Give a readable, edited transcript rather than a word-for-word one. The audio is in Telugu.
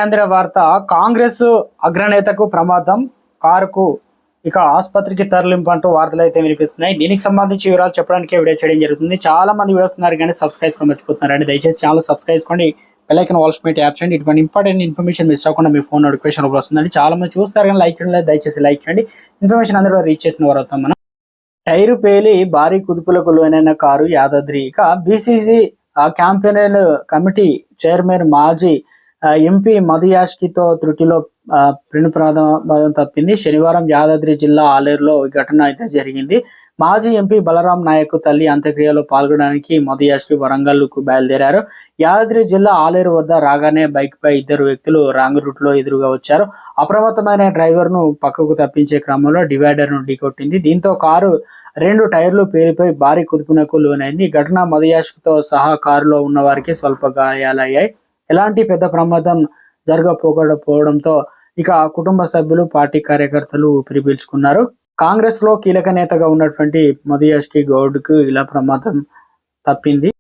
కేంద్ర వార్త కాంగ్రెస్ అగ్రనేతకు ప్రమాదం, కారుకు ఇక ఆసుపత్రికి తరలింపు అంటూ వార్తలు అయితే వినిపిస్తున్నాయి. దీనికి సంబంధించి వివరాలు చెప్పడానికి వీడియో చేయడం జరుగుతుంది. చాలా మంది వీడియోస్ ఉన్నారు కానీ సబ్స్క్రైబ్ మర్చిపోతున్నారండి. దయచేసి ఛానల్ సబ్స్క్రైబ్ చేసుకోండి, బెల్ ఐకాన్ ఆల్ మీద ట్యాప్ చేయండి. ఇటువంటి ఇంపార్టెంట్ ఇన్ఫర్మేషన్ మిస్ అవ్వకుండా మీ ఫోన్ నోటిఫికేషన్ వస్తుందండి. చాలా మంది చూస్తారు కానీ లైక్ చేయడం లేదు. దయచేసి లైక్ చేయండి. ఇన్ఫర్మేషన్ అందరూ రీచ్ చేసిన వారు అవుతాం. మనం టైరు పేలి భారీ కుదుపులకు లోనైన కారు యాదాద్రి. ఇక బీసీసీ క్యాంపెయిన్ కమిటీ చైర్మన్ మాజీ ఎంపీ మధు యాష్కితో త్రుటిలో ప్రమాదం తప్పింది. శనివారం యాదాద్రి జిల్లా ఆలేరులో ఈ ఘటన అయితే జరిగింది. మాజీ ఎంపీ బలరాం నాయక్ తల్లి అంత్యక్రియలో పాల్గొనడానికి మధు యాష్కి వరంగల్కు బయలుదేరారు. యాదాద్రి జిల్లా ఆలేరు వద్ద రాగానే బైక్ పై ఇద్దరు వ్యక్తులు రాంగ్ రూట్ లో ఎదురుగా వచ్చారు. అప్రమత్తమైన డ్రైవర్ ను పక్కకు తప్పించే క్రమంలో డివైడర్ ను ఢీకొట్టింది. దీంతో కారు 2 టైర్లు పేలిపోయి భారీ కుదుపునకు లోనైంది. ఈ ఘటన మధు యాష్తో సహా కారులో ఉన్న వారికి స్వల్ప గాయాలయ్యాయి. ఎలాంటి పెద్ద ప్రమాదం జరగకపోవడంతో ఇక కుటుంబ సభ్యులు, పార్టీ కార్యకర్తలు ఊపిరి పీల్చుకున్నారు. కాంగ్రెస్ లో కీలక నేతగా ఉన్నటువంటి మధు యాష్కి గౌడ్కు ఇలా ప్రమాదం తప్పింది.